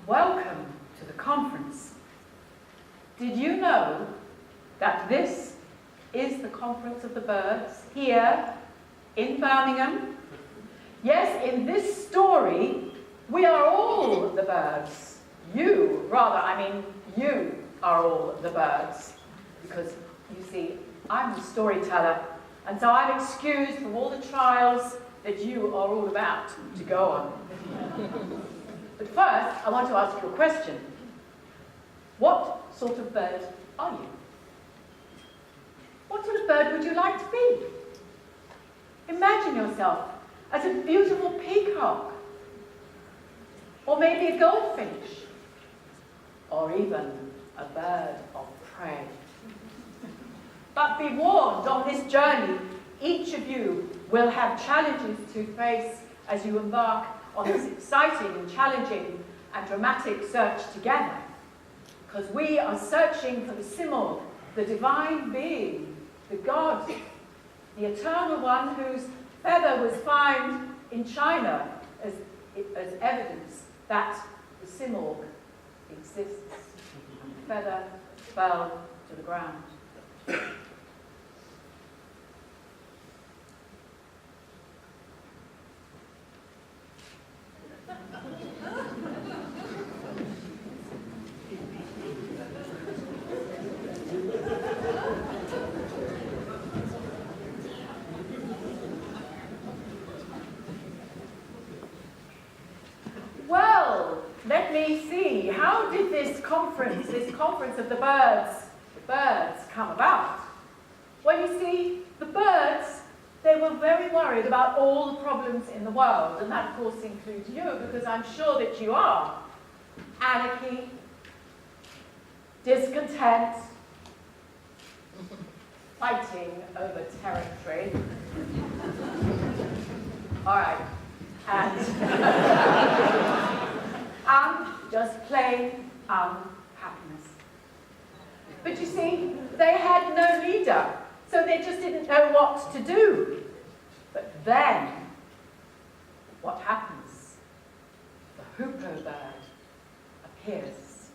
Welcome to the conference. Did you know that this is the Conference of the Birds here in Birmingham? Yes, in this story, we are all the birds. You are all the birds. Because, you see, I'm the storyteller, and so I'm excused from all the trials that you are all about to go on. But first, I want to ask you a question. What sort of bird are you? What sort of bird would you like to be? Imagine yourself as a beautiful peacock, or maybe a goldfinch, or even a bird of prey. But be warned, on this journey, each of you will have challenges to face as you embark on this exciting and challenging and dramatic search together. Because we are searching for the Simul, the divine being, the God, the eternal one whose feather was found in China as evidence that the Simul exists. And the feather fell to the ground. Well, let me see. How did this conference of the birds come about? Well, you see, the birds, they were very worried about all the problems in the world, and that, of course, includes you, because I'm sure that you are. Anarchy, discontent, fighting over territory. All right. And just plain unhappiness. But you see, they had no leader, so they just didn't know what to do. But then, what happens? The hoopoe bird appears.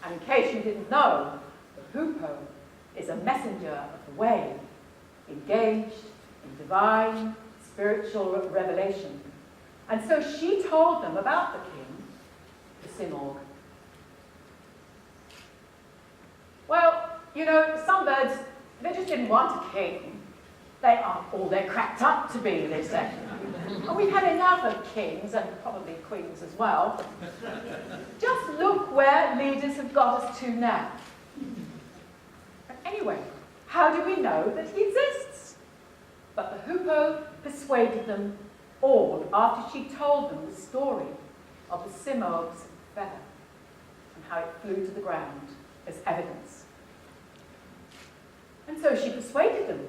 And in case you didn't know, the hoopoe is a messenger of the way, engaged in divine, spiritual revelation. And so she told them about the king, the Simorg. Well, you know, some birds, they just didn't want a king. They aren't all they're cracked up to be, they said. And we've had enough of kings, and probably queens as well. Just look where leaders have got us to now. But anyway, how do we know that he exists? But the hoopoe persuaded them all after she told them the story of the Simorg's feather and how it flew to the ground as evidence. And so she persuaded them.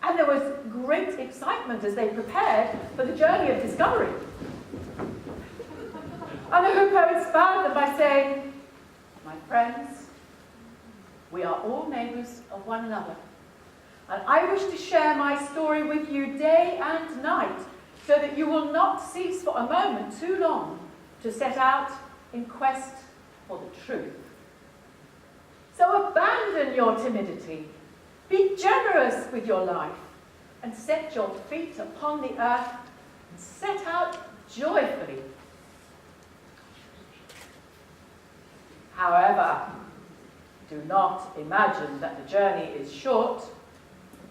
And there was great excitement as they prepared for the journey of discovery. And the hoopoe inspired them by saying, "My friends, we are all neighbours of one another. And I wish to share my story with you day and night, so that you will not cease for a moment too long to set out in quest for the truth. So abandon your timidity, be generous with your life, and set your feet upon the earth and set out joyfully. However, do not imagine that the journey is short.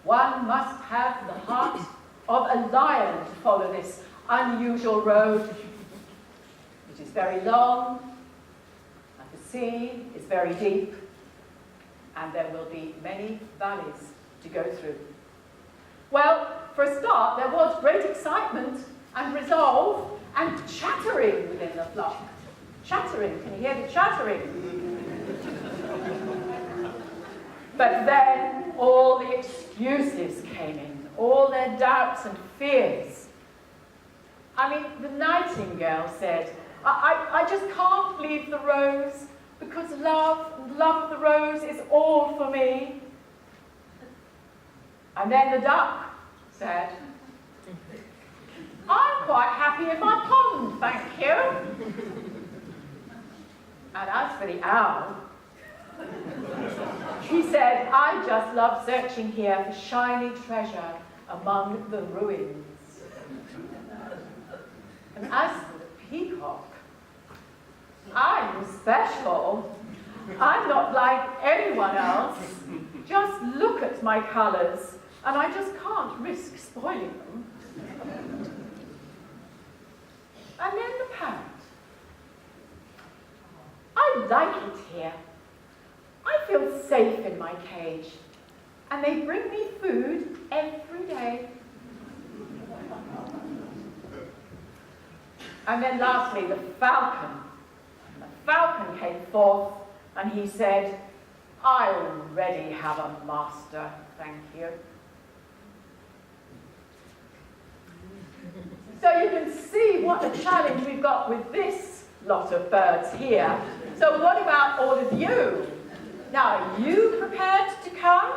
One must have the heart of a lion to follow this unusual road. It is very long, and the sea is very deep, and there will be many valleys to go through." Well, for a start, there was great excitement and resolve and chattering within the flock. Chattering, can you hear the chattering? But then all the excuses came in, all their doubts and fears. I mean, the nightingale said, I just can't leave the rose because love of the rose is all for me. And then the duck said, I'm quite happy in my pond, thank you. And as for the owl, he said, I just love searching here for shiny treasure among the ruins. And as for the peacock, I'm special. I'm not like anyone else. Just look at my colours, and I just can't risk spoiling them. And then the parrot. I like it here. I feel safe in my cage, and they bring me food every day. And then lastly, the falcon. The falcon came forth, and he said, I already have a master, thank you. So you can see what a challenge we've got with this lot of birds here. So what about all of you? Now, are you prepared to come?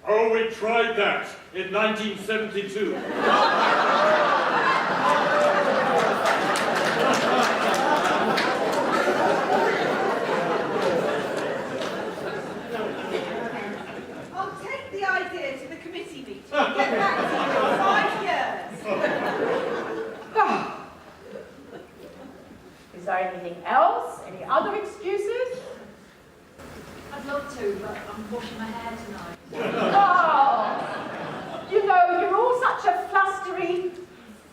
Oh, we tried that in 1972. I'll take the idea to the committee meeting and get back to you in 5 years. Is there anything else? Any other excuses? I'd love to, but I'm washing my hair tonight. Oh, you know, you're all such a flustery,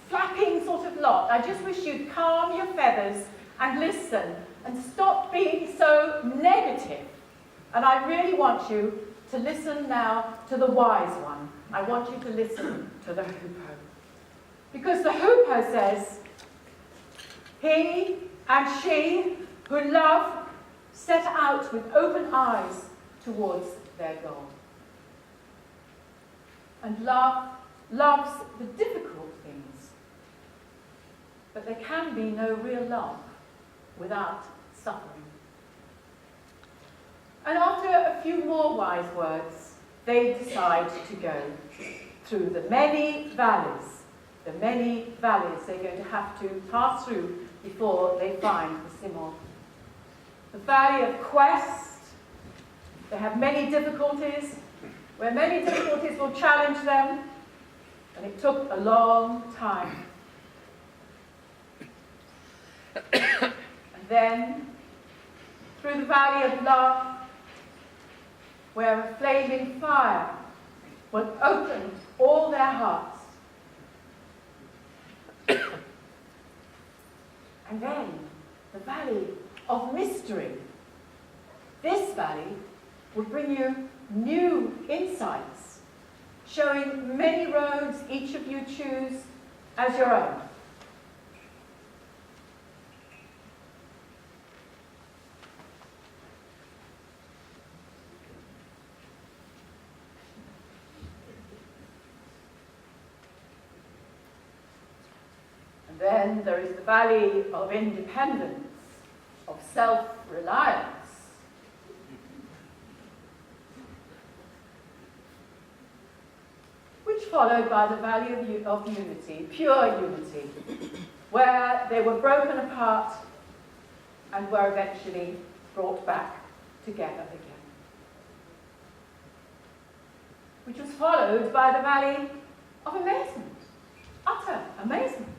flapping sort of lot. I just wish you'd calm your feathers and listen and stop being so negative. And I really want you to listen now to the wise one. I want you to listen to the hoopoe. Because the hoopoe says, he and she who love set out with open eyes towards their goal. And love loves the difficult things. But there can be no real love without suffering. And after a few more wise words, they decide to go through the many valleys they're going to have to pass through before they find the Simorgh. The Valley of Quest, they have many difficulties, where many difficulties will challenge them, and it took a long time. And then, through the Valley of Love, where a flaming fire will open all their hearts. And then, the Valley of Mystery. This valley will bring you new insights, showing many roads each of you choose as your own. And then there is the Valley of Independence, of self-reliance. Which followed by the Valley of Unity, pure unity, where they were broken apart and were eventually brought back together again. Which was followed by the Valley of Amazement, utter amazement.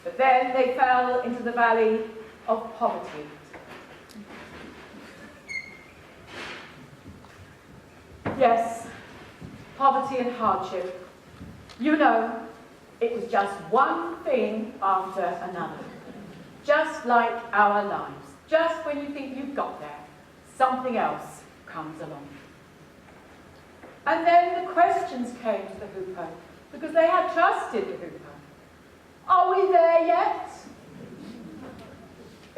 But then they fell into the Valley of Poverty. Yes, poverty and hardship. You know, it was just one thing after another. Just like our lives. Just when you think you've got there, something else comes along. And then the questions came to the hoopoe, because they had trusted the hoopoe. Are we there yet?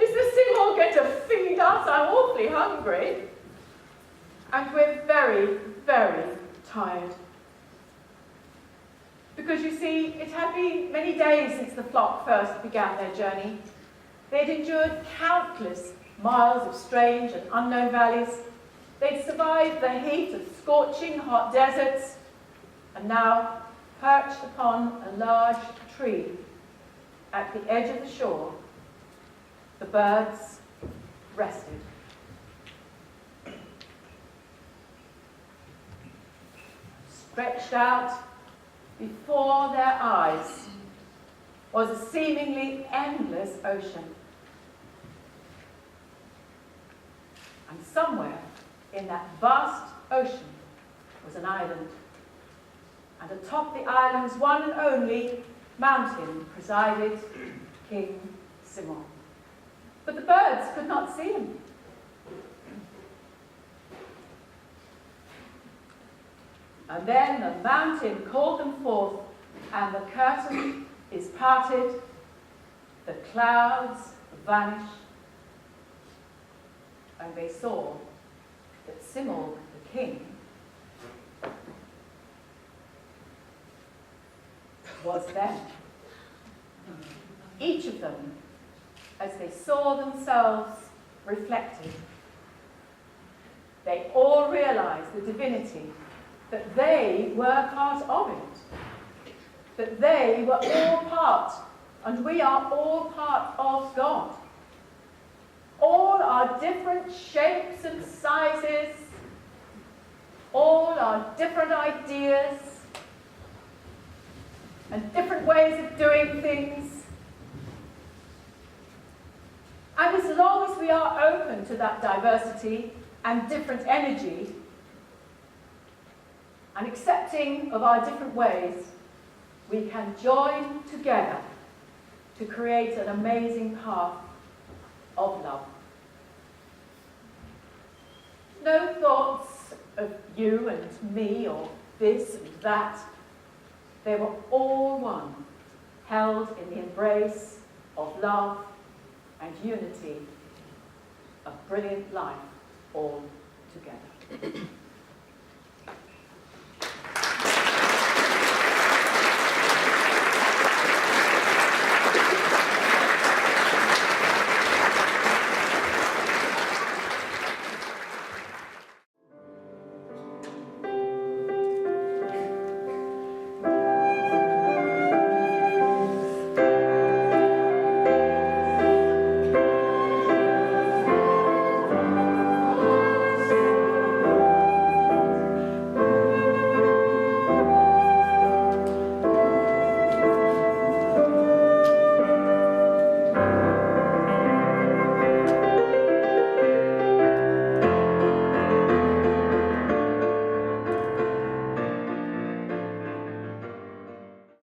Is the Simorgh going to feed us? I'm awfully hungry. And we're very, very tired. Because you see, it had been many days since the flock first began their journey. They'd endured countless miles of strange and unknown valleys. They'd survived the heat of scorching hot deserts, and now, perched upon a large tree at the edge of the shore, the birds rested. Stretched out before their eyes was a seemingly endless ocean. And somewhere in that vast ocean was an island. And atop the island's one and only mountain presided King Simon. But the birds could not see him. And then the mountain called them forth, and the curtain is parted, the clouds vanish, and they saw that Simon the king was them. Each of them, as they saw themselves reflected, they all realized the divinity, that they were part of it, that they were all part, and we are all part of God. All our different shapes and sizes, all our different ideas, and different ways of doing things. And as long as we are open to that diversity and different energy, and accepting of our different ways, we can join together to create an amazing path of love. No thoughts of you and me or this and that. They were all one, held in the embrace of love and unity, a brilliant life all together.